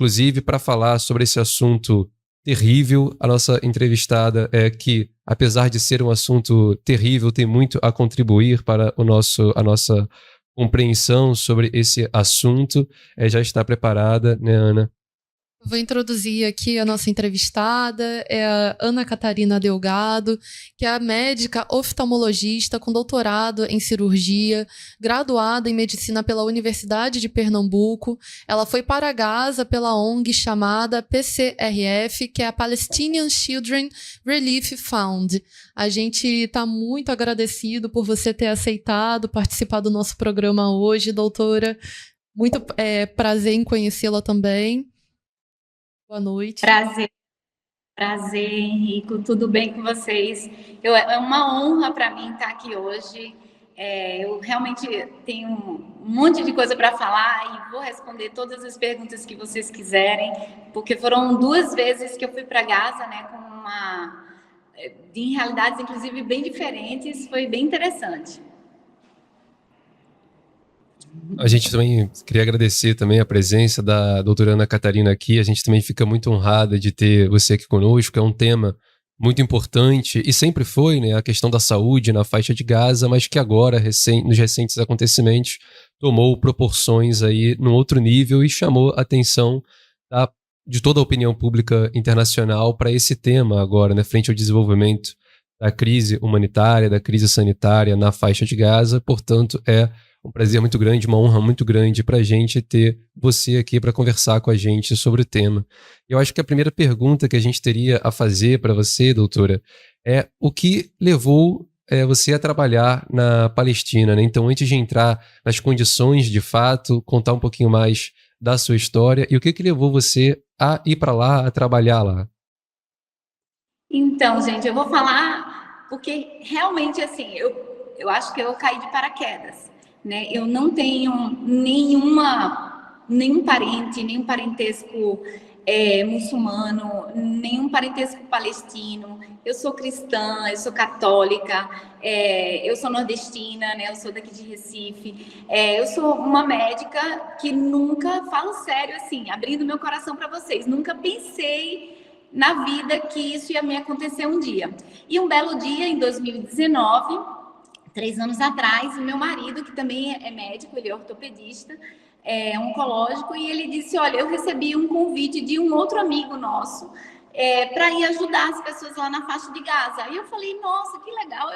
Inclusive, para falar sobre esse assunto terrível, a nossa entrevistada que, apesar de ser um assunto terrível, tem muito a contribuir para a nossa compreensão sobre esse assunto. Já está preparada, né, Ana? Vou introduzir aqui a nossa entrevistada, é a Ana Catarina Delgado, que é a médica oftalmologista com doutorado em cirurgia, graduada em medicina pela Universidade de Pernambuco. Ela foi para Gaza pela ONG chamada PCRF, que é a Palestinian Children Relief Fund. A gente está muito agradecido por você ter aceitado participar do nosso programa hoje, doutora. Muito prazer em conhecê-la também. Boa noite. Prazer, Henrico. Tudo bem com vocês? É uma honra para mim estar aqui hoje. Eu realmente tenho um monte de coisa para falar e vou responder todas as perguntas que vocês quiserem, porque foram 2 vezes que eu fui para Gaza, né, em realidades, inclusive, bem diferentes. Foi bem interessante. A gente também queria agradecer também a presença da doutora Ana Catarina aqui. A gente também fica muito honrada de ter você aqui conosco. É um tema muito importante e sempre foi, né, a questão da saúde na faixa de Gaza, mas que agora, nos recentes acontecimentos, tomou proporções aí num outro nível e chamou a atenção de toda a opinião pública internacional para esse tema agora, né, frente ao desenvolvimento da crise humanitária, da crise sanitária na faixa de Gaza. Portanto, é um prazer muito grande, uma honra muito grande para a gente ter você aqui para conversar com a gente sobre o tema. Eu acho que a primeira pergunta que a gente teria a fazer para você, doutora, é o que levou você a trabalhar na Palestina, né? Então, antes de entrar nas condições de fato, contar um pouquinho mais da sua história e o que levou você a ir para lá, a trabalhar lá. Então, gente, eu vou falar porque realmente, assim, eu acho que eu caí de paraquedas. Né? Eu não tenho nenhum parente, nenhum parentesco muçulmano, nenhum parentesco palestino. Eu sou cristã, eu sou católica, eu sou nordestina, né? Eu sou daqui de Recife. Eu sou uma médica que nunca, falo sério assim, abrindo meu coração para vocês, nunca pensei na vida que isso ia me acontecer um dia. E um belo dia, em 2019... 3 anos atrás, o meu marido, que também é médico, ele é ortopedista, é oncológico, e ele disse, olha, eu recebi um convite de um outro amigo nosso para ir ajudar as pessoas lá na faixa de Gaza. E eu falei, nossa, que legal,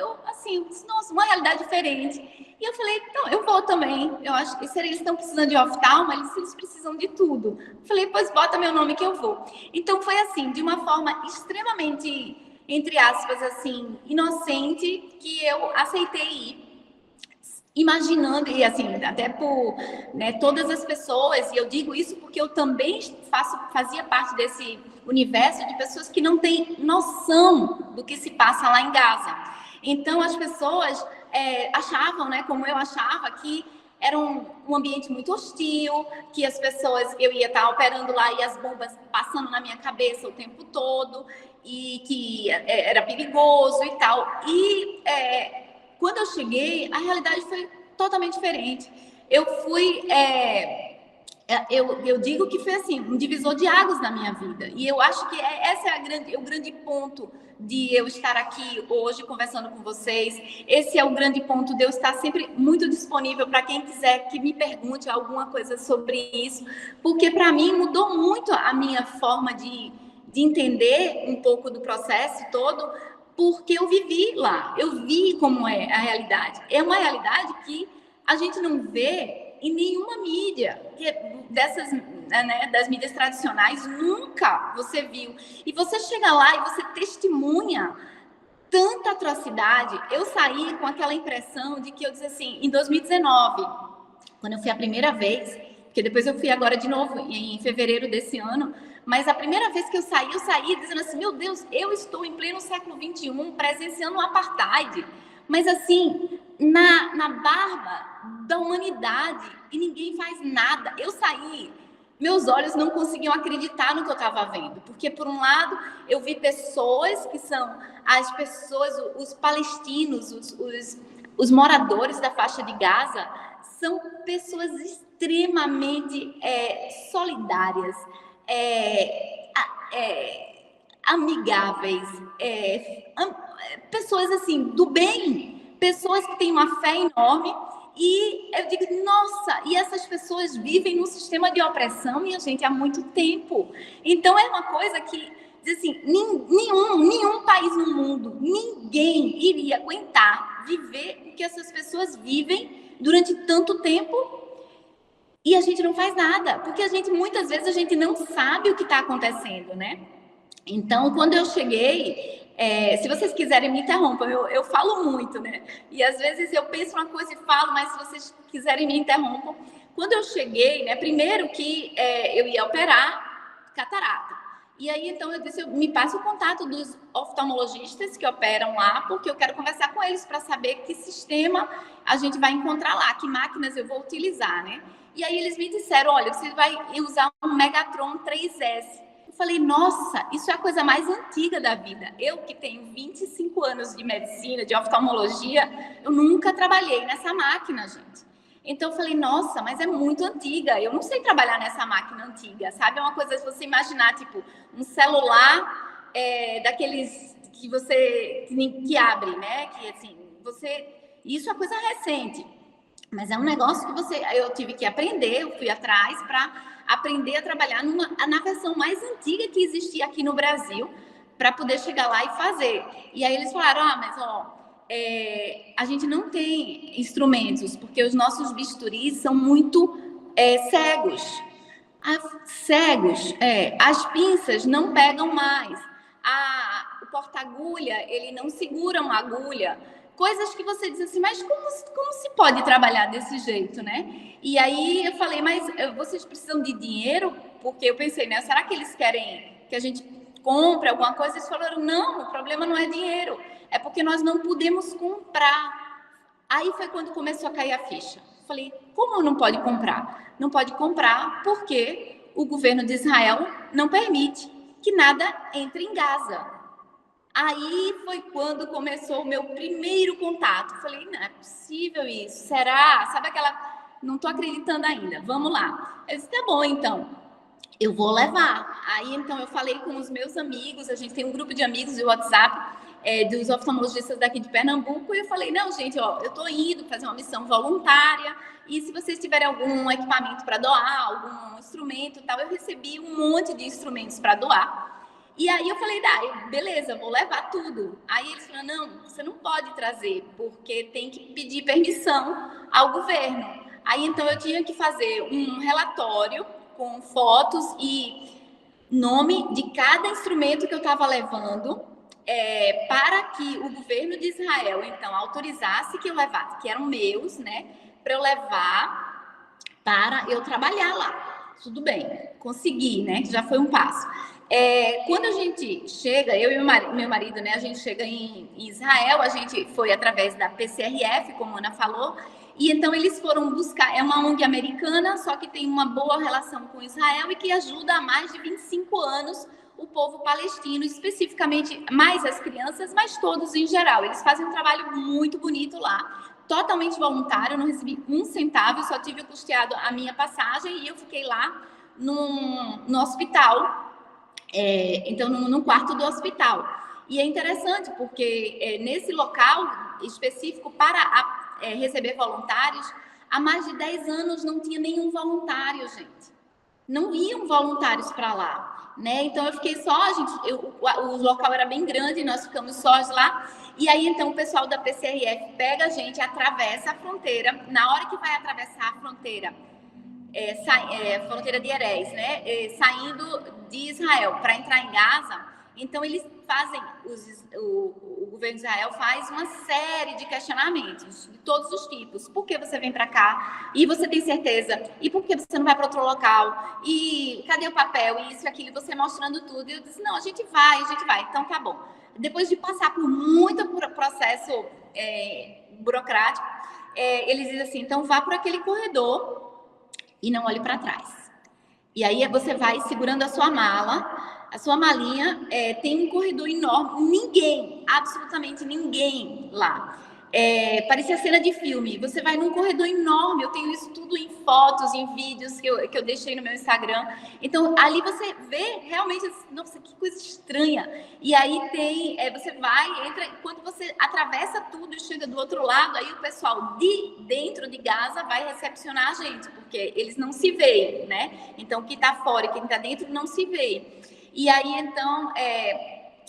nossa, uma realidade diferente. E eu falei, então, eu vou também, eu acho que eles estão precisando de oftalmo, eles precisam de tudo. Eu falei, pois bota meu nome que eu vou. Então foi assim, de uma forma extremamente, entre aspas, assim, inocente, que eu aceitei ir, imaginando, e assim, até por todas as pessoas, e eu digo isso porque eu também fazia parte desse universo de pessoas que não têm noção do que se passa lá em Gaza. Então, as pessoas achavam, né, como eu achava, que era um ambiente muito hostil, que as pessoas, eu ia estar operando lá e as bombas passando na minha cabeça o tempo todo, e que era perigoso e tal. E quando eu cheguei, a realidade foi totalmente diferente. Eu fui... Eu digo que foi assim, um divisor de águas na minha vida. E eu acho que esse é o grande ponto de eu estar aqui hoje conversando com vocês. Esse é o grande ponto de eu estar sempre muito disponível para quem quiser que me pergunte alguma coisa sobre isso. Porque para mim mudou muito a minha forma de entender um pouco do processo todo, porque eu vivi lá. Eu vi como é a realidade. É uma realidade que a gente não vê em nenhuma mídia, das mídias tradicionais, nunca você viu. E você chega lá e você testemunha tanta atrocidade. Eu saí com aquela impressão de que eu disse assim, em 2019, quando eu fui a primeira vez, porque depois eu fui agora de novo, em fevereiro desse ano, mas a primeira vez que eu saí dizendo assim, meu Deus, eu estou em pleno século XXI, presenciando um apartheid. Mas assim, na barba da humanidade, e ninguém faz nada. Eu saí, meus olhos não conseguiam acreditar no que eu estava vendo, porque por um lado eu vi pessoas que são as pessoas, os palestinos, os moradores da faixa de Gaza, são pessoas extremamente solidárias, amigáveis, pessoas assim, do bem, pessoas que têm uma fé enorme. E eu digo, nossa, e essas pessoas vivem num sistema de opressão, minha gente, há muito tempo. Então é uma coisa que, diz assim, nenhum país no mundo, ninguém iria aguentar viver o que essas pessoas vivem durante tanto tempo. E a gente não faz nada, porque muitas vezes a gente não sabe o que está acontecendo, né? Então, quando eu cheguei, se vocês quiserem me interrompam, eu falo muito, né? E às vezes eu penso uma coisa e falo, mas se vocês quiserem me interrompam. Quando eu cheguei, né? Primeiro que eu ia operar catarata. E aí, então, eu disse, me passa o contato dos oftalmologistas que operam lá, porque eu quero conversar com eles para saber que sistema a gente vai encontrar lá, que máquinas eu vou utilizar, né? E aí eles me disseram, olha, você vai usar um Megatron 3S. Eu falei, nossa, isso é a coisa mais antiga da vida. Eu que tenho 25 anos de medicina, de oftalmologia, eu nunca trabalhei nessa máquina, gente. Então eu falei, nossa, mas é muito antiga, eu não sei trabalhar nessa máquina antiga, sabe? É uma coisa, se você imaginar, tipo, um celular daqueles que abre, né? Que assim, isso é coisa recente. Mas é um negócio que eu tive que aprender, eu fui atrás para aprender a trabalhar na versão mais antiga que existia aqui no Brasil, para poder chegar lá e fazer. E aí eles falaram, a gente não tem instrumentos, porque os nossos bisturis são muito cegos. Cegos, as pinças não pegam mais. O porta-agulha, ele não segura uma agulha. Coisas que você diz assim, mas como se pode trabalhar desse jeito, né? E aí eu falei, mas vocês precisam de dinheiro? Porque eu pensei, né? Será que eles querem que a gente compre alguma coisa? Eles falaram, não, o problema não é dinheiro. É porque nós não podemos comprar. Aí foi quando começou a cair a ficha. Falei, como não pode comprar? Não pode comprar porque o governo de Israel não permite que nada entre em Gaza. Aí foi quando começou o meu primeiro contato. Falei, não é possível isso. Será? Sabe aquela... Não tô acreditando ainda. Vamos lá. Eu disse, tá bom, então. Eu vou levar. Aí, então, eu falei com os meus amigos. A gente tem um grupo de amigos de WhatsApp dos oftalmologistas daqui de Pernambuco. E eu falei, não, gente, eu tô indo fazer uma missão voluntária. E se vocês tiverem algum equipamento para doar, algum instrumento e tal, eu recebi um monte de instrumentos para doar. E aí eu falei, beleza, vou levar tudo. Aí eles falaram, não, você não pode trazer, porque tem que pedir permissão ao governo. Aí então eu tinha que fazer um relatório com fotos e nome de cada instrumento que eu estava levando, para que o governo de Israel, então, autorizasse que eu levasse, que eram meus, né, para eu levar para eu trabalhar lá. Tudo bem, consegui, né, que já foi um passo. Quando a gente chega, eu e meu marido, né, a gente chega em Israel, a gente foi através da PCRF, como a Ana falou, e então eles foram buscar, é uma ONG americana, só que tem uma boa relação com Israel e que ajuda há mais de 25 anos o povo palestino, especificamente mais as crianças, mas todos em geral. Eles fazem um trabalho muito bonito lá, totalmente voluntário, não recebi um centavo, só tive custeado a minha passagem e eu fiquei lá no hospital. Então, no quarto do hospital. E é interessante porque nesse local específico para receber voluntários, há mais de 10 anos não tinha nenhum voluntário, gente. Não iam voluntários para lá, né? Então, eu fiquei só, o local era bem grande, nós ficamos sós lá. E aí, então, o pessoal da PCRF pega a gente, atravessa a fronteira. Na hora que vai atravessar a fronteira, fronteira de Erez, né? Saindo de Israel para entrar em Gaza, então eles fazem, o governo de Israel faz uma série de questionamentos de todos os tipos. Por que você vem para cá? E você tem certeza? E por que você não vai para outro local? E cadê o papel? E isso e aquilo, você mostrando tudo. E eu disse, não, a gente vai. Então tá bom. Depois de passar por muito processo burocrático, eles dizem assim, então vá para aquele corredor e não olhe para trás. E aí você vai segurando a sua mala, a sua malinha, tem um corredor enorme, absolutamente ninguém lá. parecia cena de filme. Você vai num corredor enorme, eu tenho isso tudo em fotos, em vídeos que eu deixei no meu Instagram. Então, ali você vê realmente, nossa, que coisa estranha. E aí você vai, entra, quando você atravessa tudo e chega do outro lado, aí o pessoal de dentro de Gaza vai recepcionar a gente, porque eles não se veem, né? Então, quem está fora e quem está dentro não se vê. E aí, então,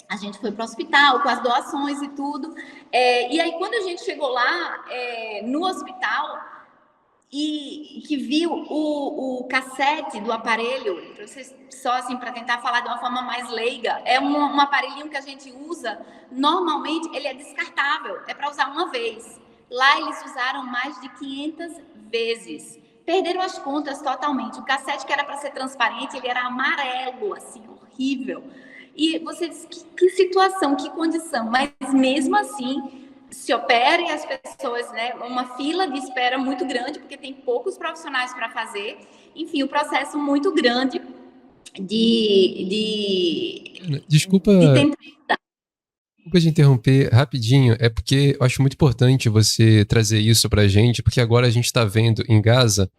a gente foi para o hospital com as doações e tudo. E aí, quando a gente chegou lá, no hospital, e que viu o cassete do aparelho, só assim, para tentar falar de uma forma mais leiga, é um aparelhinho que a gente usa, normalmente ele é descartável, é para usar uma vez. Lá eles usaram mais de 500 vezes. Perderam as contas totalmente. O cassete que era para ser transparente, ele era amarelo, assim, horrível. E você diz, que situação, que condição. Mas mesmo assim, se opera e as pessoas, né, uma fila de espera muito grande, porque tem poucos profissionais para fazer. Enfim, um processo muito grande Desculpa, de tentar. desculpa de interromper rapidinho, é porque eu acho muito importante você trazer isso pra gente, porque agora a gente tá vendo em Gaza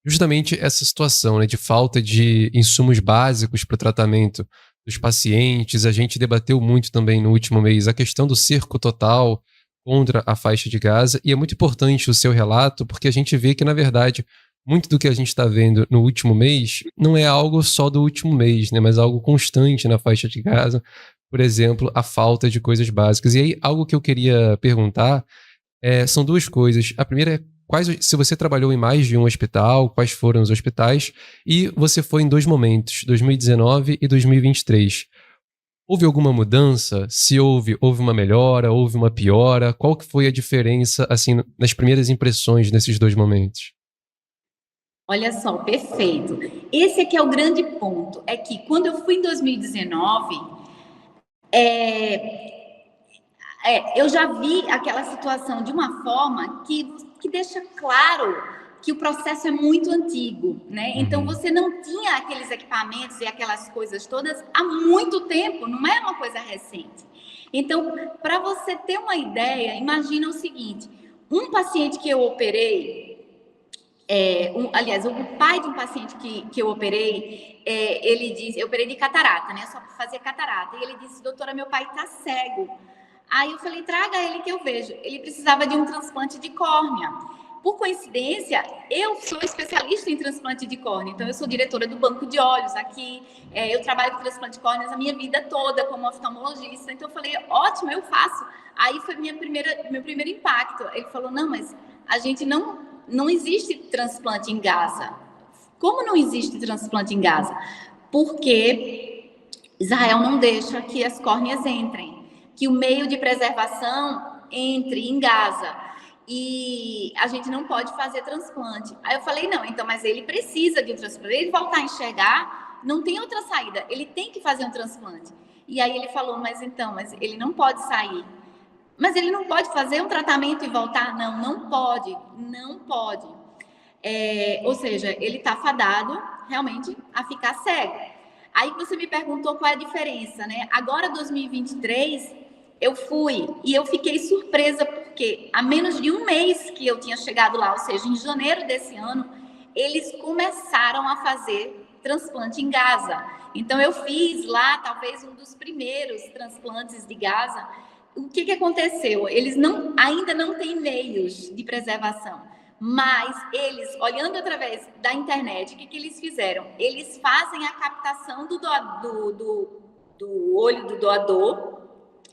justamente essa situação, né, de falta de insumos básicos para o tratamento dos pacientes. A gente debateu muito também no último mês a questão do cerco total contra a faixa de Gaza, e é muito importante o seu relato, porque a gente vê que, na verdade, muito do que a gente está vendo no último mês não é algo só do último mês, né, mas algo constante na faixa de Gaza, por exemplo, a falta de coisas básicas. E aí, algo que eu queria perguntar são duas coisas. A primeira é se você trabalhou em mais de um hospital, quais foram os hospitais, e você foi em dois momentos, 2019 e 2023. Houve alguma mudança? Se houve uma melhora, houve uma piora? Qual que foi a diferença, assim, nas primeiras impressões nesses dois momentos? Olha só, perfeito. Esse aqui é o grande ponto, é que quando eu fui em 2019, eu já vi aquela situação de uma forma que deixa claro que o processo é muito antigo, né? Então você não tinha aqueles equipamentos e aquelas coisas todas há muito tempo, não é uma coisa recente. Então, para você ter uma ideia, imagina o seguinte: um paciente que eu operei, aliás, o pai de um paciente que eu operei, ele disse, eu operei de catarata, né? Só para fazer catarata. E ele disse, doutora, meu pai está cego. Aí eu falei, traga ele que eu vejo. Ele precisava de um transplante de córnea. Por coincidência, eu sou especialista em transplante de córnea, então eu sou diretora do banco de olhos aqui, eu trabalho com transplante de córneas a minha vida toda como oftalmologista, então eu falei, ótimo, eu faço. Aí foi meu primeiro impacto. Ele falou, não, mas a gente não existe transplante em Gaza. Como não existe transplante em Gaza? Porque Israel não deixa que as córneas entrem, que o meio de preservação entre em Gaza. E a gente não pode fazer transplante. Aí eu falei, não, então, mas ele precisa de um transplante. Ele voltar a enxergar, não tem outra saída. Ele tem que fazer um transplante. E aí ele falou, mas ele não pode sair. Mas ele não pode fazer um tratamento e voltar? Não, não pode. Não pode. Ou seja, ele está fadado realmente a ficar cego. Aí você me perguntou qual é a diferença, né? Agora, 2023, eu fui e eu fiquei surpresa porque há menos de um mês que eu tinha chegado lá, ou seja, em janeiro desse ano, eles começaram a fazer transplante em Gaza. Então, eu fiz lá, talvez, um dos primeiros transplantes de Gaza. O que aconteceu? Eles ainda não têm meios de preservação, mas eles, olhando através da internet, o que eles fizeram? Eles fazem a captação do olho do doador.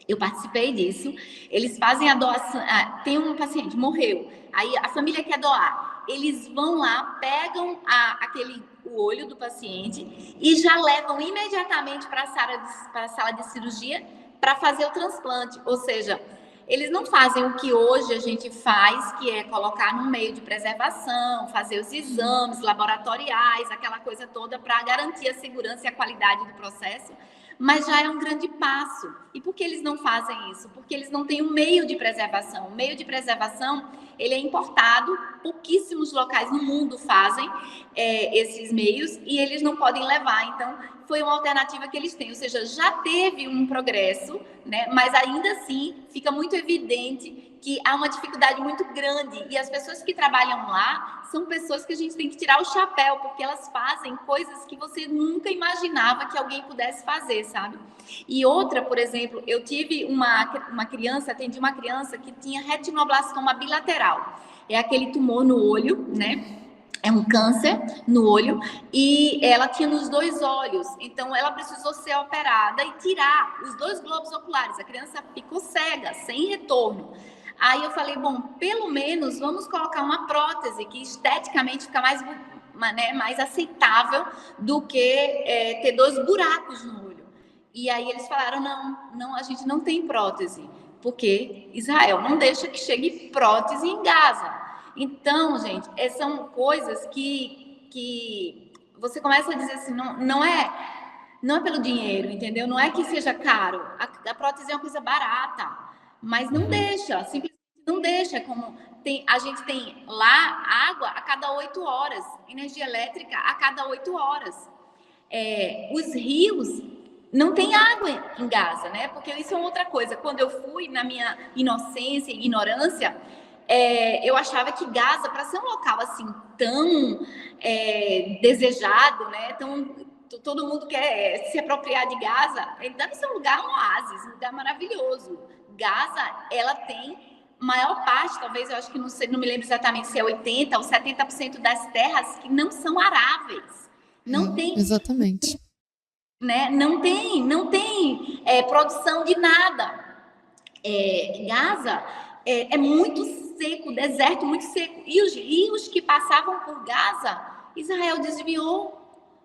Eu participei disso. Eles fazem a doação. Tem um paciente, morreu. Aí a família quer doar. Eles vão lá, pegam o olho do paciente e já levam imediatamente para a sala de cirurgia para fazer o transplante. Ou seja, eles não fazem o que hoje a gente faz, que é colocar no meio de preservação, fazer os exames laboratoriais, aquela coisa toda para garantir a segurança e a qualidade do processo. Mas já é um grande passo. E por que eles não fazem isso? Porque eles não têm um meio de preservação. O meio de preservação, ele é importado, pouquíssimos locais no mundo fazem esses meios e eles não podem levar. Então, foi uma alternativa que eles têm, ou seja, já teve um progresso, né? Mas ainda assim fica muito evidente que há uma dificuldade muito grande, e as pessoas que trabalham lá são pessoas que a gente tem que tirar o chapéu, porque elas fazem coisas que você nunca imaginava que alguém pudesse fazer, sabe? E outra, por exemplo, eu tive uma criança, atendi uma criança que tinha retinoblastoma bilateral, é aquele tumor no olho, né? É um câncer no olho, e ela tinha nos 2 olhos, então ela precisou ser operada e tirar os 2 globos oculares. A criança ficou cega, sem retorno. Aí eu falei, bom, pelo menos vamos colocar uma prótese que esteticamente fica mais aceitável do que ter 2 buracos no olho. E aí eles falaram, não, a gente não tem prótese, porque Israel não deixa que chegue prótese em Gaza. Então, gente, são coisas que você começa a dizer assim, não é pelo dinheiro, entendeu? Não é que seja caro. A prótese é uma coisa barata, mas não deixa, simplesmente não deixa. Como a gente tem lá água a cada 8 horas, energia elétrica a cada 8 horas. Os rios não tem água em Gaza, né? Porque isso é outra coisa. Quando eu fui, na minha inocência e ignorância, eu achava que Gaza, para ser um local assim tão desejado, né? Todo mundo quer se apropriar de Gaza, deve ser um lugar, um oásis, um lugar maravilhoso. Gaza, ela tem maior parte, talvez, eu acho que não me lembro exatamente se é 80% ou 70% das terras que não são aráveis. Não tem. Exatamente. Né? Não tem produção de nada. Gaza é muito seco, deserto muito seco. E os rios que passavam por Gaza, Israel desviou.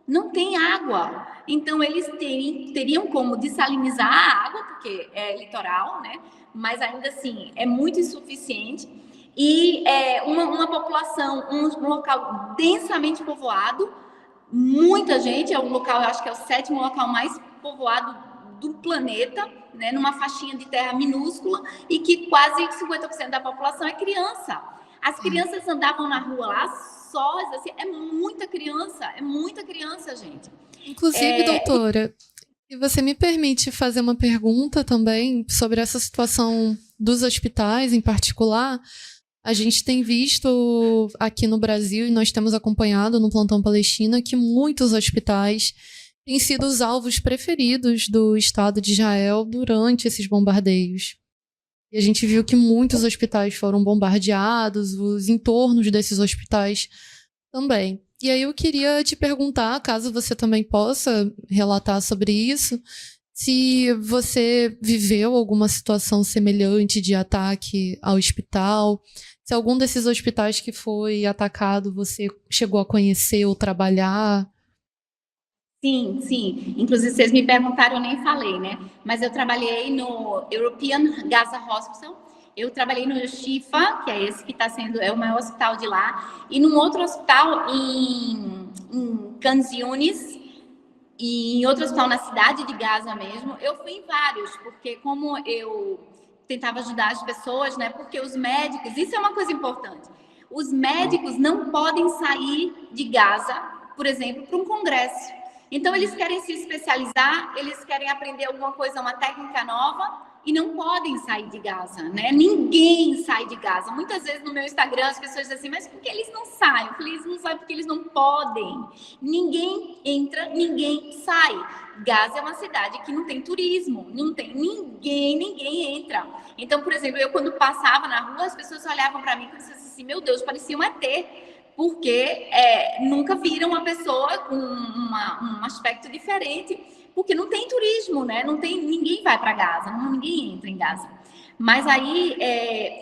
Não tem água. Então, eles teriam como dessalinizar a água, porque é litoral, né? Mas ainda assim, é muito insuficiente. E uma população, um local densamente povoado, muita gente, é o local, eu acho que é o 7º local mais povoado do planeta, né, numa faixinha de terra minúscula, e que quase 50% da população é criança. As crianças andavam na rua lá sós, assim, é muita criança, gente. Inclusive, doutora, se você me permite fazer uma pergunta também sobre essa situação dos hospitais em particular, a gente tem visto aqui no Brasil, e nós temos acompanhado no Plantão Palestina, que muitos hospitais têm sido os alvos preferidos do Estado de Israel durante esses bombardeios. E a gente viu que muitos hospitais foram bombardeados, os entornos desses hospitais também. E aí eu queria te perguntar, caso você também possa relatar sobre isso, se você viveu alguma situação semelhante de ataque ao hospital, se algum desses hospitais que foi atacado você chegou a conhecer ou trabalhar. Sim. Inclusive, vocês me perguntaram, eu nem falei, né? Mas eu trabalhei no European Gaza Hospital, eu trabalhei no Shifa, que é esse que está sendo o maior hospital de lá, e num outro hospital em Khan Yunis, e em outro hospital na cidade de Gaza mesmo. Eu fui em vários, porque como eu tentava ajudar as pessoas, né? Porque os médicos, isso é uma coisa importante, os médicos não podem sair de Gaza, por exemplo, para um congresso. Então, eles querem se especializar, eles querem aprender alguma coisa, uma técnica nova, e não podem sair de Gaza, né? Ninguém sai de Gaza. Muitas vezes no meu Instagram as pessoas dizem assim, mas por que eles não saem? Eu falei, eles não saem porque eles não podem. Ninguém entra, ninguém sai. Gaza é uma cidade que não tem turismo, não tem ninguém entra. Então, por exemplo, eu quando passava na rua, as pessoas olhavam para mim e diziam assim, meu Deus, parecia um ET. Porque nunca viram uma pessoa com um aspecto diferente, porque não tem turismo, né? Ninguém vai para Gaza, ninguém entra em Gaza. Mas aí,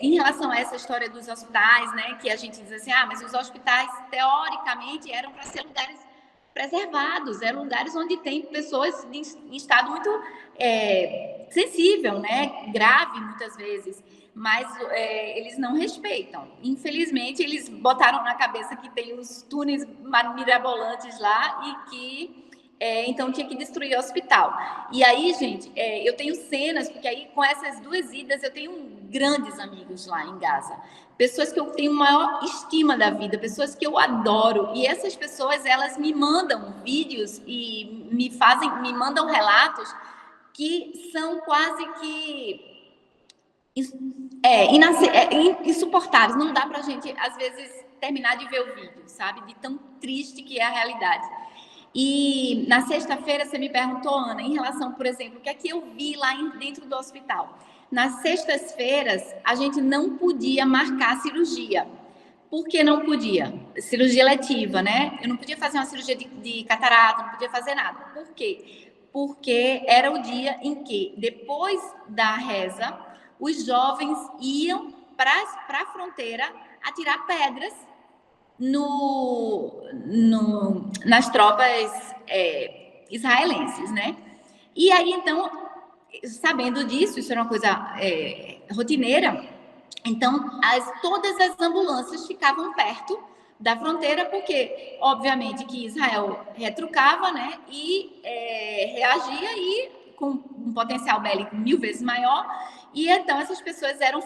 em relação a essa história dos hospitais, né, que a gente diz assim, mas os hospitais, teoricamente, eram para ser lugares preservados, eram lugares onde tem pessoas em estado muito sensível, né, grave muitas vezes, mas eles não respeitam. Infelizmente, eles botaram na cabeça que tem os túneis mirabolantes lá e que então tinha que destruir o hospital. E aí, gente, eu tenho cenas, porque aí com essas 2 idas eu tenho grandes amigos lá em Gaza, pessoas que eu tenho maior estima da vida, pessoas que eu adoro, e essas pessoas, elas me mandam vídeos e me mandam relatos que são quase que insuportáveis. Não dá pra gente, às vezes, terminar de ver o vídeo, sabe? De tão triste que é a realidade. E na sexta-feira você me perguntou, Ana, em relação, por exemplo, o que é que eu vi lá dentro do hospital. Nas sextas-feiras, a gente não podia marcar cirurgia. Por que não podia? Cirurgia letiva, né? Eu não podia fazer uma cirurgia de catarata, não podia fazer nada. Por quê? Porque era o dia em que, depois da reza, os jovens iam para a fronteira atirar pedras nas tropas israelenses, né? E aí, então, sabendo disso, isso era uma coisa rotineira, então todas as ambulâncias ficavam perto da fronteira, porque, obviamente, que Israel retrucava, né? E reagia e com um potencial bélico 1000 vezes maior, e então essas pessoas eram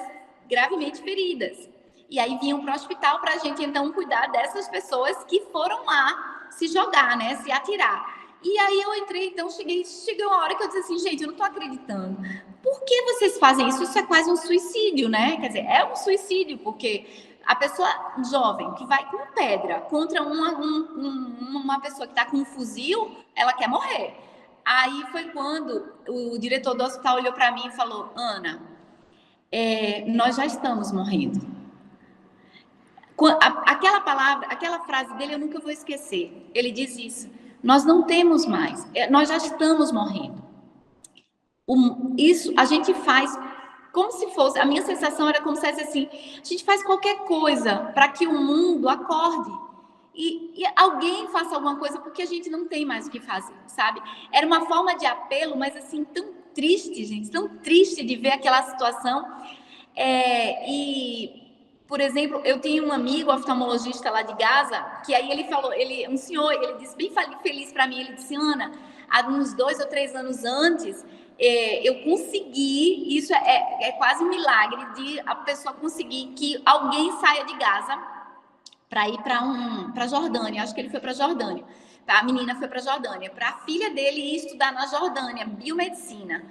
gravemente feridas. E aí vinham para o hospital para a gente, então, cuidar dessas pessoas que foram lá se jogar, né? Se atirar. E aí eu entrei, então, cheguei uma hora que eu disse assim, gente, eu não estou acreditando. Por que vocês fazem isso? Isso é quase um suicídio, né? Quer dizer, é um suicídio, porque a pessoa jovem que vai com pedra contra uma pessoa que está com um fuzil, ela quer morrer. Aí foi quando o diretor do hospital olhou para mim e falou, Ana, nós já estamos morrendo. Aquela frase dele eu nunca vou esquecer. Ele diz isso. Nós não temos mais. Nós já estamos morrendo. Isso a gente faz como se fosse... A minha sensação era como se fosse assim... A gente faz qualquer coisa para que o mundo acorde. E alguém faça alguma coisa porque a gente não tem mais o que fazer, sabe? Era uma forma de apelo, mas assim, tão triste, gente. Tão triste de ver aquela situação. Por exemplo, eu tenho um amigo oftalmologista lá de Gaza, que aí ele falou, um senhor, ele disse bem feliz para mim, ele disse, Ana, há uns 2 ou 3 anos antes, eu consegui, isso é quase um milagre, de a pessoa conseguir que alguém saia de Gaza para ir para Jordânia, acho que ele foi para Jordânia, a menina foi para Jordânia, para a filha dele ir estudar na Jordânia, biomedicina.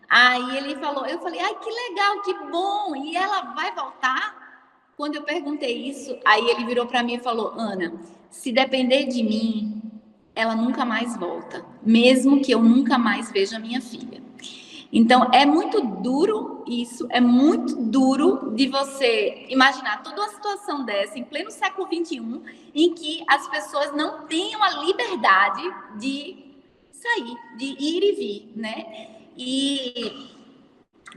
Aí ele falou, eu falei, ai, que legal, que bom, e ela vai voltar? Quando eu perguntei isso, aí ele virou para mim e falou, Ana, se depender de mim, ela nunca mais volta, mesmo que eu nunca mais veja minha filha. Então, é muito duro isso, é muito duro de você imaginar toda uma situação dessa, em pleno século XXI, em que as pessoas não tenham a liberdade de sair, de ir e vir, né? E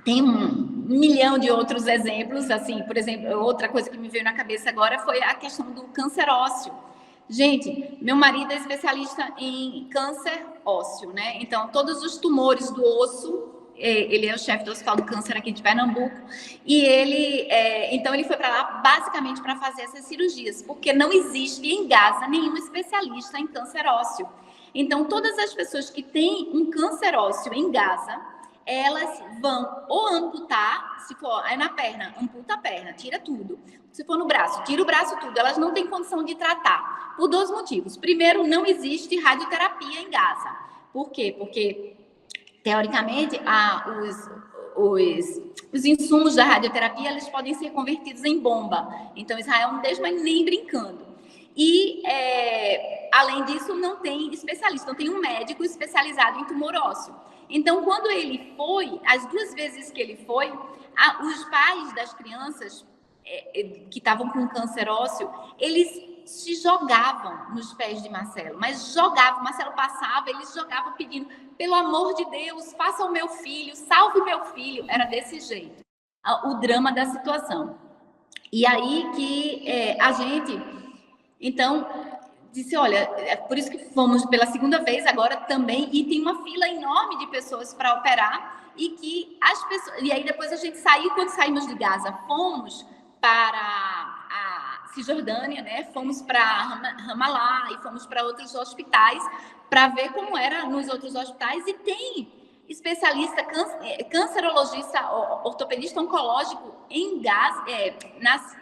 tem 1 milhão de outros exemplos, assim, por exemplo, outra coisa que me veio na cabeça agora foi a questão do câncer ósseo. Gente, meu marido é especialista em câncer ósseo, né? Então, todos os tumores do osso, ele é o chefe do Hospital do Câncer aqui de Pernambuco, e então ele foi para lá basicamente para fazer essas cirurgias, porque não existe em Gaza nenhum especialista em câncer ósseo. Então, todas as pessoas que têm um câncer ósseo em Gaza, elas vão ou amputar, se for na perna, amputa a perna, tira tudo. Se for no braço, tira o braço tudo. Elas não têm condição de tratar, por 2 motivos. Primeiro, não existe radioterapia em Gaza. Por quê? Porque, teoricamente, os insumos da radioterapia, eles podem ser convertidos em bomba. Então, Israel não deixa mais nem brincando. E, além disso, não tem especialista, não tem um médico especializado em tumor ósseo. Então, quando ele foi, as 2 vezes que ele foi, os pais das crianças que estavam com câncer ósseo, eles se jogavam nos pés de Marcelo, mas jogavam, Marcelo passava, eles jogavam pedindo, pelo amor de Deus, faça o meu filho, salve meu filho, era desse jeito, o drama da situação. E aí que a gente, então, disse, olha, é por isso que fomos pela 2ª vez agora também, e tem uma fila enorme de pessoas para operar, e que as pessoas, e aí depois a gente saiu, quando saímos de Gaza, fomos para a Cisjordânia, né? Fomos para Ramallah e fomos para outros hospitais para ver como era nos outros hospitais, e tem especialista, cancerologista, ortopedista oncológico em Gaza,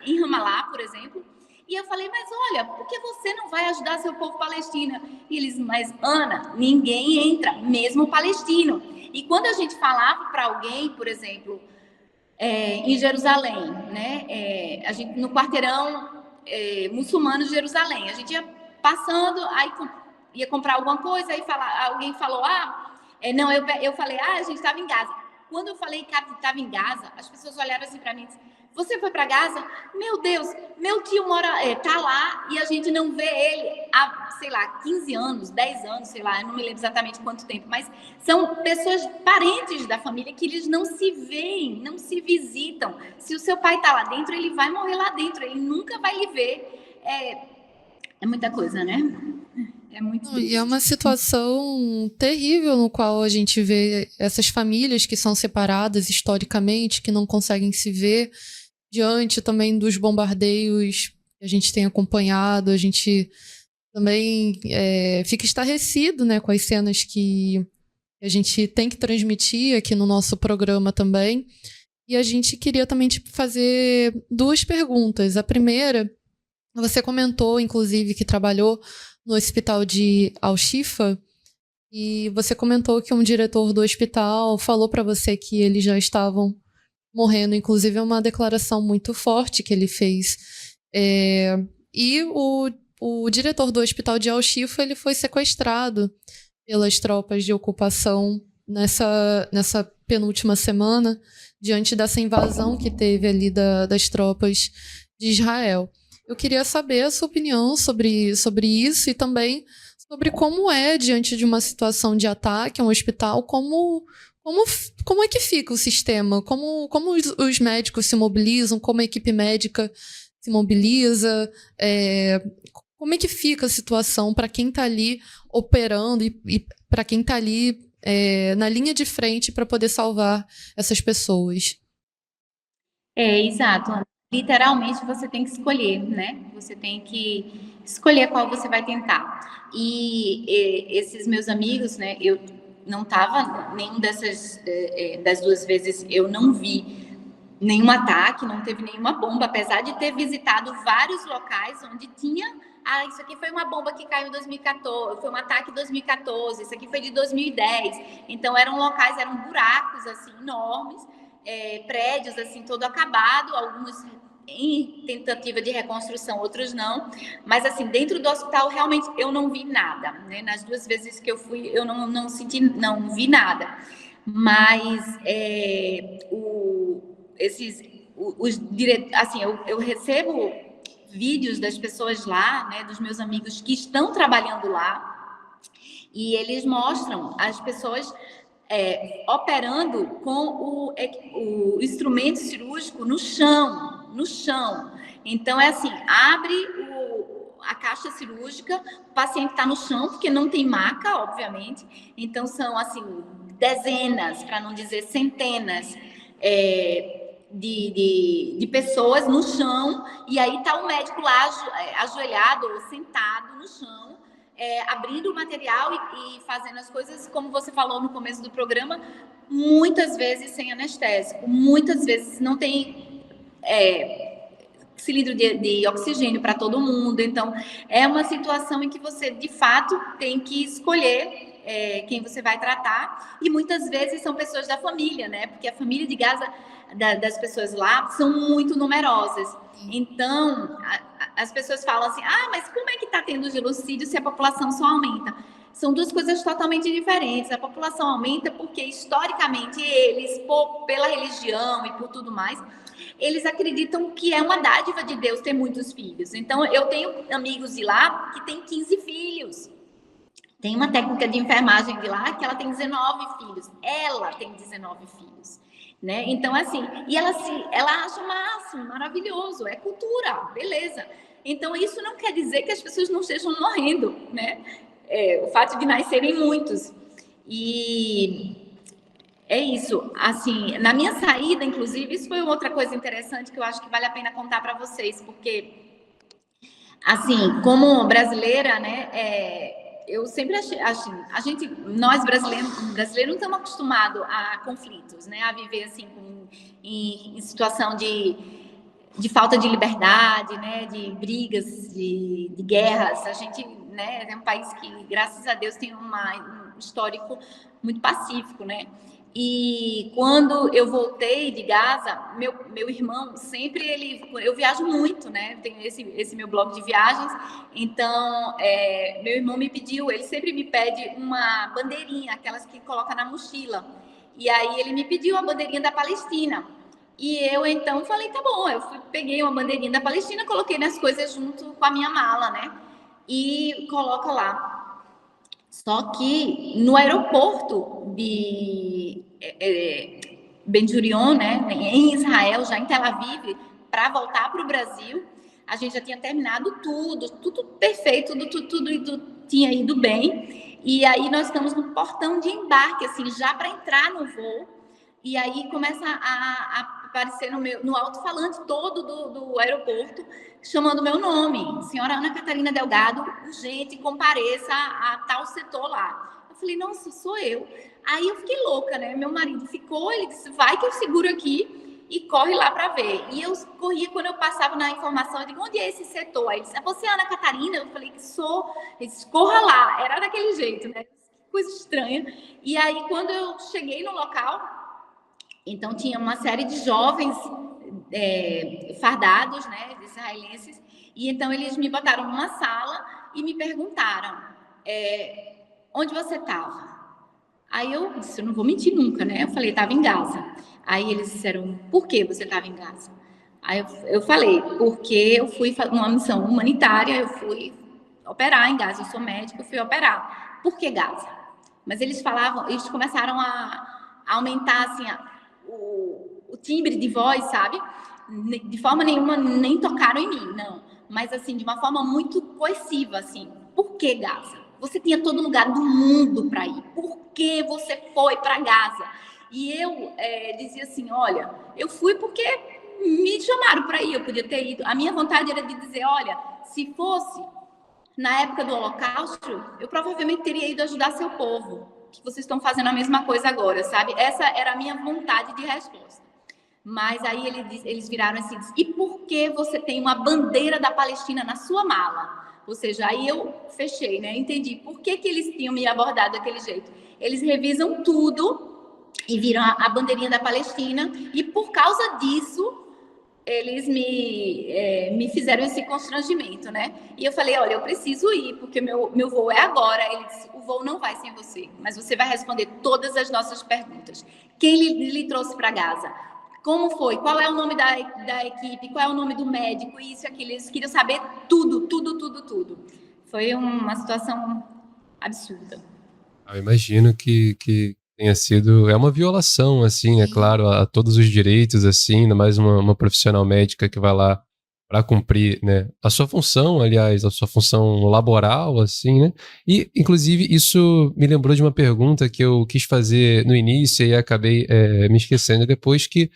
em Ramallah, por exemplo, E eu falei, mas olha, por que você não vai ajudar seu povo palestino? E eles, mas Ana, ninguém entra, mesmo palestino. E quando a gente falava para alguém, por exemplo, em Jerusalém, né? A gente, no quarteirão muçulmano de Jerusalém, a gente ia passando, aí ia comprar alguma coisa, aí alguém falou, não, eu falei, a gente estava em Gaza. Quando eu falei que estava em Gaza, as pessoas olharam assim para mim e disseram, você foi para Gaza? Meu Deus, meu tio tá lá e a gente não vê ele há, sei lá, 15 anos, 10 anos, sei lá, eu não me lembro exatamente quanto tempo, mas são pessoas, parentes da família, que eles não se veem, não se visitam. Se o seu pai tá lá dentro, ele vai morrer lá dentro, ele nunca vai lhe ver. É muita coisa, né? É muito triste. E é uma situação terrível no qual a gente vê essas famílias que são separadas historicamente, que não conseguem se ver, diante também dos bombardeios que a gente tem acompanhado. A gente também fica estarrecido, né, com as cenas que a gente tem que transmitir aqui no nosso programa também. E a gente queria também te fazer 2 perguntas. A primeira, você comentou, inclusive, que trabalhou no hospital de Al-Shifa, e você comentou que um diretor do hospital falou para você que eles já estavam morrendo. Inclusive, é uma declaração muito forte que ele fez. E o diretor do hospital de Al-Shifa, ele foi sequestrado pelas tropas de ocupação nessa penúltima semana, diante dessa invasão que teve ali das tropas de Israel. Eu queria saber a sua opinião sobre isso e também sobre como é, diante de uma situação de ataque a um hospital, como é que fica o sistema? Como os médicos se mobilizam? Como a equipe médica se mobiliza? Como é que fica a situação para quem está ali operando e para quem está ali na linha de frente para poder salvar essas pessoas? Exato. Literalmente você tem que escolher, né? Você tem que escolher qual você vai tentar. E esses meus amigos, né? Eu não estava nenhum das 2 vezes, eu não vi nenhum ataque, não teve nenhuma bomba, apesar de ter visitado vários locais onde tinha, isso aqui foi uma bomba que caiu em 2014, foi um ataque em 2014, isso aqui foi de 2010. Então eram buracos assim enormes, prédios assim todo acabado, alguns em tentativa de reconstrução, outros não, mas assim, dentro do hospital realmente eu não vi nada, né? Nas 2 vezes que eu fui, eu não vi nada, mas assim, eu recebo vídeos das pessoas lá, né, dos meus amigos que estão trabalhando lá, e eles mostram as pessoas operando com o instrumento cirúrgico no chão. Então, assim, abre a caixa cirúrgica, o paciente está no chão, porque não tem maca, obviamente. Então, são, assim, dezenas, para não dizer centenas, de pessoas no chão, e aí está o médico lá ajoelhado ou sentado no chão, abrindo o material e fazendo as coisas, como você falou no começo do programa, muitas vezes sem anestésico, muitas vezes não tem cilindro de oxigênio para todo mundo. Então, é uma situação em que você, de fato, tem que escolher quem você vai tratar, e muitas vezes são pessoas da família, né? Porque a família de Gaza, das pessoas lá, são muito numerosas. Então, as pessoas falam assim, mas como é que está tendo genocídio se a população só aumenta? São 2 coisas totalmente diferentes. A população aumenta porque, historicamente, eles, pela religião e por tudo mais, eles acreditam que é uma dádiva de Deus ter muitos filhos. Então, eu tenho amigos de lá que têm 15 filhos. Tem uma técnica de enfermagem de lá que ela tem 19 filhos. Ela tem 19 filhos. Né? Então, assim, e ela acha o máximo, maravilhoso, é cultura, beleza. Então, isso não quer dizer que as pessoas não estejam morrendo, né? O fato de nascerem muitos. E é isso. Assim, na minha saída, inclusive, isso foi outra coisa interessante que eu acho que vale a pena contar para vocês, porque, assim, como brasileira, né, eu sempre achei, nós brasileiros não estamos acostumados a conflitos, né, a viver assim em situação de de falta de liberdade, né, de brigas, de guerras. A gente, né, é um país que, graças a Deus, tem um histórico muito pacífico, né? E quando eu voltei de Gaza, meu irmão sempre eu viajo muito, né? Tenho esse meu blog de viagens, então meu irmão me pediu, ele sempre me pede uma bandeirinha, aquelas que coloca na mochila. E aí ele me pediu a bandeirinha da Palestina. E eu então falei, tá bom, peguei uma bandeirinha da Palestina, coloquei minhas coisas junto com a minha mala, né? E coloca lá. Só que no aeroporto de Ben Gurion, né, em Israel, já em Tel Aviv, para voltar para o Brasil, a gente já tinha terminado tudo perfeito, tudo tinha ido bem. E aí nós estamos no portão de embarque, assim, já para entrar no voo. E aí começa a aparecer no alto-falante todo do aeroporto, chamando meu nome. Senhora Ana Catarina Delgado, urgente, compareça a tal setor lá. Eu falei, nossa, sou eu. Aí eu fiquei louca, né? Meu marido ficou, ele disse, vai que eu seguro aqui e corre lá para ver. E eu corria, quando eu passava na informação, eu digo, onde é esse setor? Aí ele disse, você é Ana Catarina? Eu falei, que sou. Ele disse, corra lá. Era daquele jeito, né? Coisa estranha. E aí, quando eu cheguei no local, então tinha uma série de jovens fardados, né, israelenses, e então eles me botaram numa sala e me perguntaram, onde você estava? Aí eu disse, eu não vou mentir nunca, né? Eu falei, estava em Gaza. Aí eles disseram, por que você estava em Gaza? Aí eu falei, porque eu fui numa missão humanitária, eu fui operar em Gaza, eu sou médica, eu fui operar. Por que Gaza? Mas eles começaram a aumentar, assim, o timbre de voz, sabe? De forma nenhuma, nem tocaram em mim, não. Mas, assim, de uma forma muito coerciva, assim. Por que Gaza? Você tinha todo lugar do mundo para ir. Por que você foi para Gaza? E eu dizia assim, olha, eu fui porque me chamaram para ir, eu podia ter ido. A minha vontade era de dizer, olha, se fosse na época do Holocausto, eu provavelmente teria ido ajudar seu povo, que vocês estão fazendo a mesma coisa agora, sabe? Essa era a minha vontade de resposta. Mas aí eles viraram assim, e por que você tem uma bandeira da Palestina na sua mala? Ou seja, aí eu fechei, né? Entendi por que eles tinham me abordado daquele jeito. Eles revisam tudo e viram a bandeirinha da Palestina, e por causa disso eles me fizeram esse constrangimento, né? E eu falei, olha, eu preciso ir, porque meu voo é agora. Ele disse, o voo não vai sem você, mas você vai responder todas as nossas perguntas. Quem lhe trouxe para Gaza? Como foi? Qual é o nome da equipe? Qual é o nome do médico? Isso e aquilo. Eles queriam saber tudo. Foi uma situação absurda. Eu imagino que tenha sido... É uma violação, assim, é claro, a todos os direitos, assim, ainda mais uma profissional médica que vai lá para cumprir, né, a sua função, aliás, a sua função laboral, assim, né? E, inclusive, isso me lembrou de uma pergunta que eu quis fazer no início e acabei me esquecendo depois, que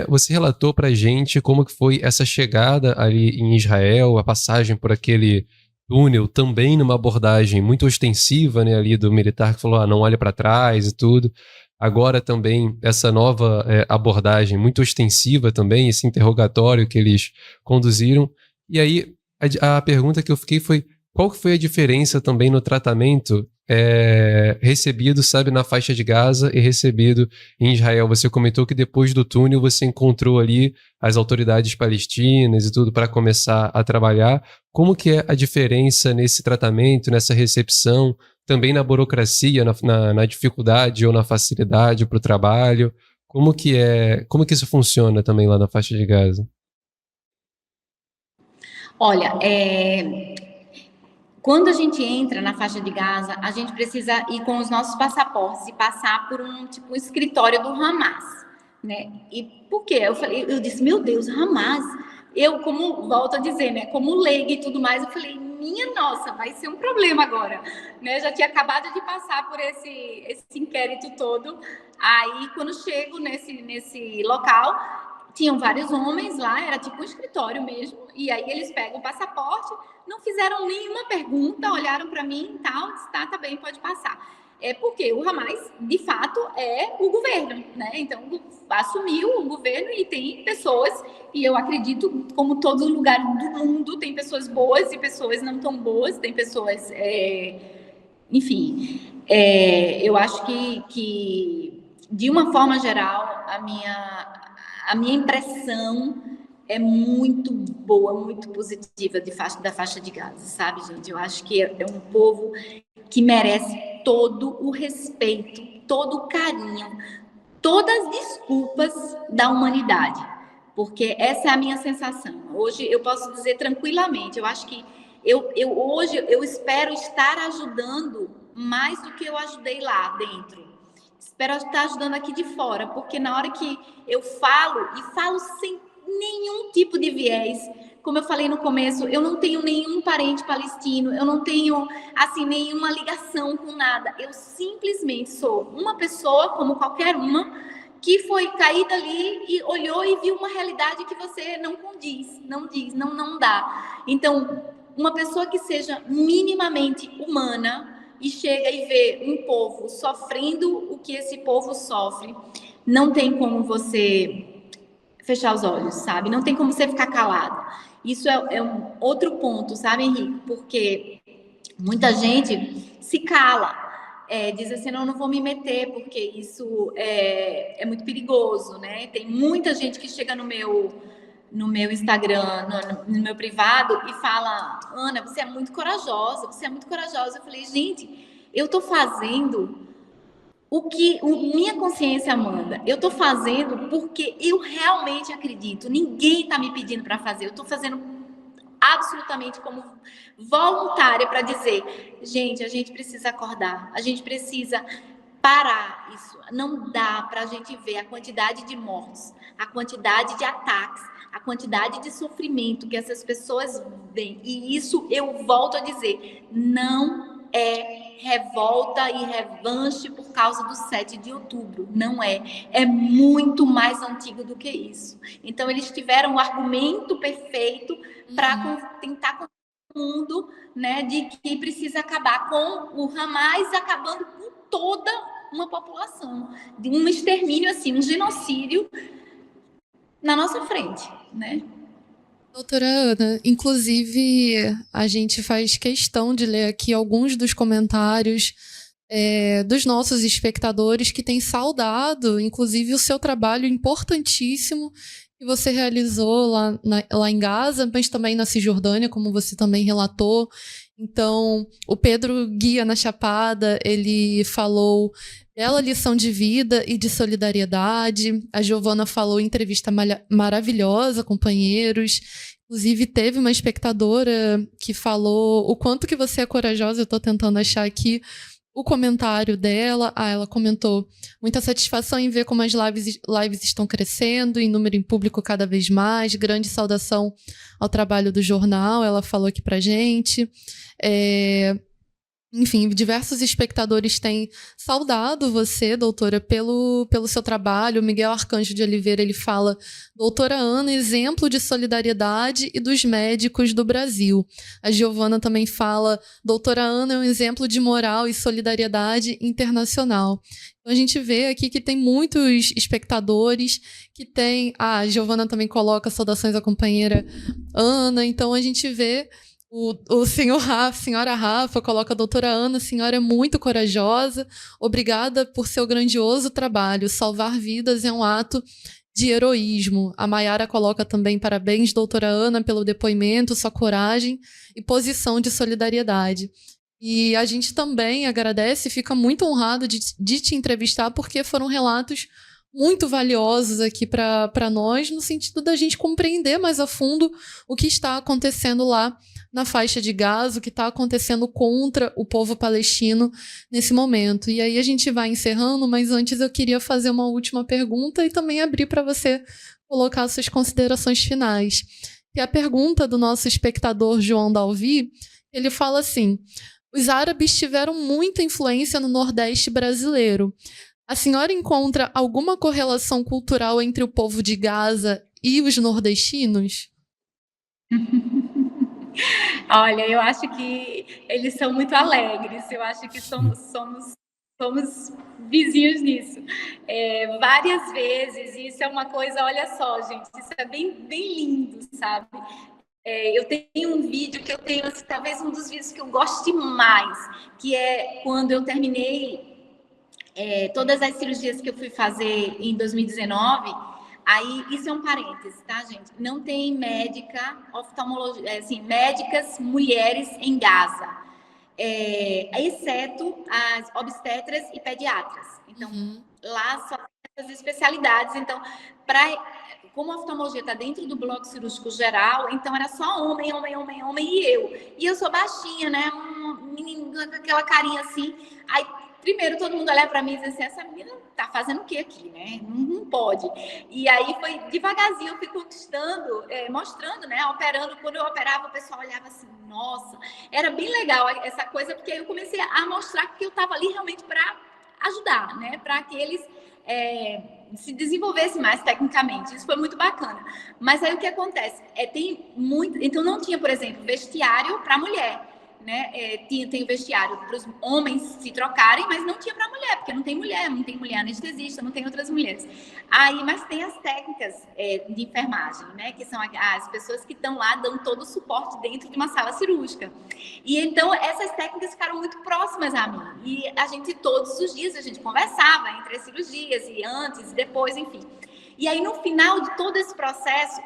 você relatou pra gente como que foi essa chegada ali em Israel, a passagem por aquele túnel, também numa abordagem muito ostensiva, né, ali do militar que falou, não olha para trás e tudo. Agora também essa nova abordagem muito ostensiva também, esse interrogatório que eles conduziram. E aí a pergunta que eu fiquei foi, qual que foi a diferença também no tratamento recebido, sabe, na faixa de Gaza e recebido em Israel? Você comentou que depois do túnel você encontrou ali as autoridades palestinas e tudo para começar a trabalhar. Como que é a diferença nesse tratamento, nessa recepção, também na burocracia, na dificuldade ou na facilidade para o trabalho? Como que isso funciona também lá na faixa de Gaza? Olha, quando a gente entra na faixa de Gaza, a gente precisa ir com os nossos passaportes e passar por um escritório do Hamas, né? E por quê? Eu disse, meu Deus, Hamas. Eu, como volto a dizer, né? Como leiga e tudo mais, eu falei, minha nossa, vai ser um problema agora, né? Já tinha acabado de passar por esse inquérito todo. Aí, quando chego nesse local, tinham vários homens lá, era tipo um escritório mesmo, e aí eles pegam o passaporte, não fizeram nenhuma pergunta, olharam para mim e tal, disse, tá bem, pode passar. é porque o Hamas, de fato, é o governo, né? Então, assumiu o governo e tem pessoas, e eu acredito, como todos os lugares do mundo, tem pessoas boas e pessoas não tão boas, tem pessoas, enfim, eu acho que, de uma forma geral, a minha impressão é muito boa, muito positiva da faixa de Gaza, sabe, gente? Eu acho que é um povo que merece todo o respeito, todo o carinho, todas as desculpas da humanidade, porque essa é a minha sensação. Hoje eu posso dizer tranquilamente, eu acho que hoje eu espero estar ajudando mais do que eu ajudei lá dentro. Espero estar ajudando aqui de fora, porque na hora que eu falo, e falo sem nenhum tipo de viés, como eu falei no começo, eu não tenho nenhum parente palestino, eu não tenho, assim, nenhuma ligação com nada. Eu simplesmente sou uma pessoa, como qualquer uma, que foi caída ali e olhou e viu uma realidade que você não condiz, não dá. Então, uma pessoa que seja minimamente humana e chega e vê um povo sofrendo o que esse povo sofre, não tem como você fechar os olhos, sabe? Não tem como você ficar calado. Isso é um outro ponto, sabe, Henrique? Porque muita gente se cala, diz assim, não vou me meter, porque isso é muito perigoso, né? Tem muita gente que chega no meu Instagram, no meu privado, e fala, Ana, você é muito corajosa, você é muito corajosa. Eu falei, gente, eu tô fazendo o que minha consciência manda. Eu tô fazendo porque eu realmente acredito. Ninguém tá me pedindo para fazer. Eu tô fazendo absolutamente como voluntária para dizer, gente, a gente precisa acordar, a gente precisa parar isso. Não dá para a gente ver a quantidade de mortes, a quantidade de ataques, a quantidade de sofrimento que essas pessoas veem. E isso eu volto a dizer, não é revolta e revanche por causa do 7 de outubro. Não é. É muito mais antigo do que isso. Então, eles tiveram o argumento perfeito para tentar com o mundo, né, de que precisa acabar com o Hamas, acabando com toda uma população. De um extermínio, assim, um genocídio na nossa frente, né? Doutora Ana, inclusive a gente faz questão de ler aqui alguns dos comentários dos nossos espectadores que têm saudado, inclusive, o seu trabalho importantíssimo que você realizou lá em Gaza, mas também na Cisjordânia, como você também relatou. Então, o Pedro Guia na Chapada, ele falou bela lição de vida e de solidariedade. A Giovana falou entrevista maravilhosa, companheiros. Inclusive, teve uma espectadora que falou o quanto que você é corajosa. Eu estou tentando achar aqui o comentário dela. Ela comentou: muita satisfação em ver como as lives estão crescendo, em número em público cada vez mais. Grande saudação ao trabalho do jornal. Ela falou aqui pra gente. Enfim, diversos espectadores têm saudado você, doutora, pelo seu trabalho. O Miguel Arcanjo de Oliveira, ele fala: doutora Ana, exemplo de solidariedade e dos médicos do Brasil. A Giovana também fala: doutora Ana é um exemplo de moral e solidariedade internacional. Então a gente vê aqui que tem muitos espectadores que tem... a Giovana também coloca saudações à companheira Ana. Então a gente vê... O senhor Rafa, senhora Rafa, coloca: a doutora Ana, a senhora é muito corajosa, obrigada por seu grandioso trabalho, salvar vidas é um ato de heroísmo. A Maiara coloca também: parabéns, doutora Ana, pelo depoimento, sua coragem e posição de solidariedade. E a gente também agradece e fica muito honrado de te entrevistar, porque foram relatos muito valiosos aqui para nós, no sentido da gente compreender mais a fundo o que está acontecendo lá na faixa de Gaza, o que está acontecendo contra o povo palestino nesse momento. E aí a gente vai encerrando, mas antes eu queria fazer uma última pergunta e também abrir para você colocar suas considerações finais. E a pergunta do nosso espectador João Dalvi, ele fala assim: os árabes tiveram muita influência no Nordeste brasileiro. A senhora encontra alguma correlação cultural entre o povo de Gaza e os nordestinos? Olha, eu acho que eles são muito alegres. Eu acho que somos somos vizinhos nisso. Várias vezes, e isso é uma coisa, olha só, gente, isso é bem, bem lindo, sabe? Eu tenho um vídeo que eu tenho, assim, talvez um dos vídeos que eu gosto demais, que é quando eu terminei todas as cirurgias que eu fui fazer em 2019. Aí, isso é um parêntese, tá, gente? Não tem médica oftalmologista, assim, médicas mulheres em Gaza, exceto as obstetras e pediatras. Então, lá só tem essas especialidades. Então, como a oftalmologia está dentro do bloco cirúrgico geral, então era só homem, e eu. E eu sou baixinha, né? Um menino com aquela carinha assim. Aí, primeiro, todo mundo olha para mim e diz assim, essa menina tá fazendo o que aqui, né? Não pode. E aí foi devagarzinho, eu fui conquistando, mostrando, né? Operando. Quando eu operava, o pessoal olhava assim, nossa. Era bem legal essa coisa, porque aí eu comecei a mostrar que eu estava ali realmente para ajudar, né? Para que eles se desenvolvessem mais tecnicamente. Isso foi muito bacana. Mas aí o que acontece? Tem muito. Então não tinha, por exemplo, vestiário para mulher. Né? Tem vestiário para os homens se trocarem, mas não tinha para mulher, porque não tem mulher anestesista, não tem outras mulheres. Mas tem as técnicas de enfermagem, né? Que são as pessoas que estão lá dando todo o suporte dentro de uma sala cirúrgica. E então essas técnicas ficaram muito próximas a mim. E a gente, todos os dias, a gente conversava entre as cirurgias, e antes, e depois, enfim. E aí, no final de todo esse processo,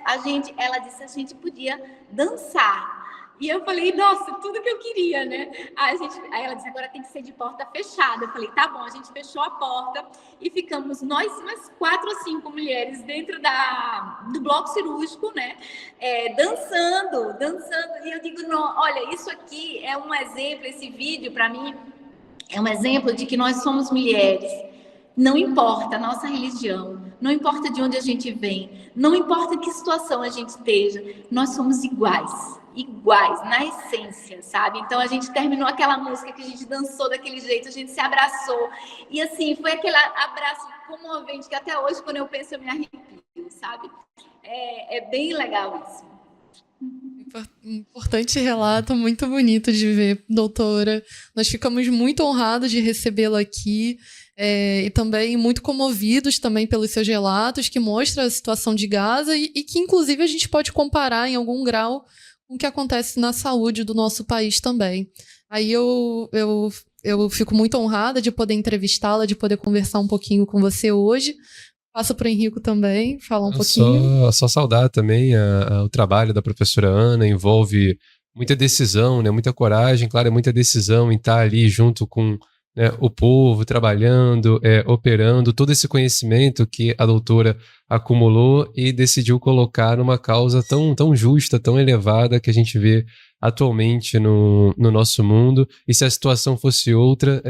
ela disse que a gente podia dançar. E eu falei, nossa, tudo que eu queria, né? Aí ela disse, agora tem que ser de porta fechada. Eu falei, tá bom, a gente fechou a porta e ficamos nós, umas 4 ou 5 mulheres dentro do bloco cirúrgico, né? Dançando. E eu digo, não, olha, isso aqui é um exemplo, esse vídeo para mim é um exemplo de que nós somos mulheres. Não importa a nossa religião, não importa de onde a gente vem, não importa que situação a gente esteja, nós somos iguais, na essência, sabe? Então a gente terminou aquela música que a gente dançou daquele jeito, a gente se abraçou, e assim, foi aquele abraço comovente que até hoje, quando eu penso, eu me arrepio, sabe? É bem legal isso. Importante relato, muito bonito de ver, doutora. Nós ficamos muito honrados de recebê-la aqui. E também muito comovidos também pelos seus relatos, que mostram a situação de Gaza e que, inclusive, a gente pode comparar em algum grau com o que acontece na saúde do nosso país também. Aí eu fico muito honrada de poder entrevistá-la, de poder conversar um pouquinho com você hoje. Passo para o Henrico também, falar um pouquinho. Só saudar também o trabalho da professora Ana, envolve muita decisão, né, muita coragem, claro, é muita decisão em estar ali junto com o povo trabalhando, operando, todo esse conhecimento que a doutora acumulou e decidiu colocar numa causa tão justa, tão elevada que a gente vê atualmente no nosso mundo. E se a situação fosse outra,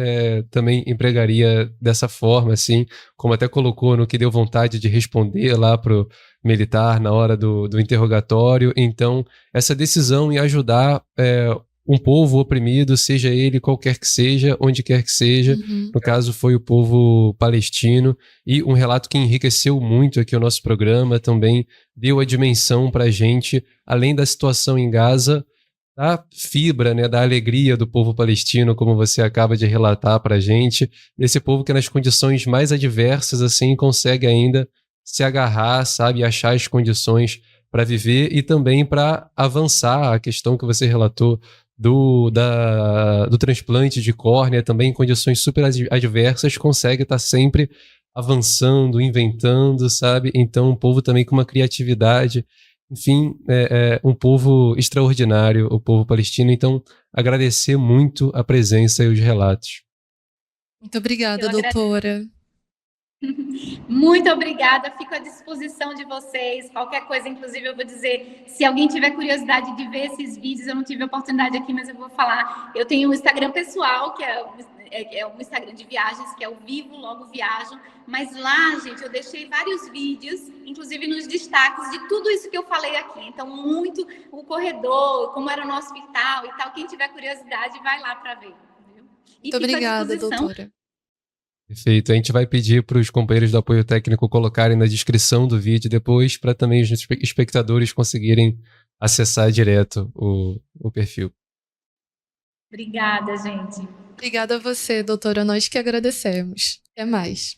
também empregaria dessa forma, assim, como até colocou no que deu vontade de responder lá pro militar na hora do interrogatório. Então, essa decisão em ajudar um povo oprimido, seja ele qualquer que seja, onde quer que seja. No caso, foi o povo palestino. E um relato que enriqueceu muito aqui o nosso programa, também deu a dimensão para a gente, além da situação em Gaza, da fibra, né, da alegria do povo palestino, como você acaba de relatar para a gente, desse povo que nas condições mais adversas, assim, consegue ainda se agarrar, sabe, achar as condições para viver e também para avançar. A questão que você relatou do transplante de córnea, também em condições super adversas, consegue estar sempre avançando, inventando, sabe? Então, um povo também com uma criatividade, enfim, um povo extraordinário, o povo palestino. Então, agradecer muito a presença e os relatos. Muito obrigada, doutora. Muito obrigada, fico à disposição de vocês. Qualquer coisa, inclusive, eu vou dizer, se alguém tiver curiosidade de ver esses vídeos, eu não tive a oportunidade aqui, mas eu vou falar. Eu tenho um Instagram pessoal, que é um Instagram de viagens, que é o Vivo Logo Viajo, mas lá, gente, eu deixei vários vídeos, inclusive nos destaques de tudo isso que eu falei aqui. Então, muito o corredor, como era o nosso hospital e tal. Quem tiver curiosidade, vai lá para ver. Viu? Muito obrigada, doutora. Perfeito. A gente vai pedir para os companheiros do apoio técnico colocarem na descrição do vídeo depois, para também os espectadores conseguirem acessar direto o perfil. Obrigada, gente. Obrigada a você, doutora. Nós que agradecemos. Até mais.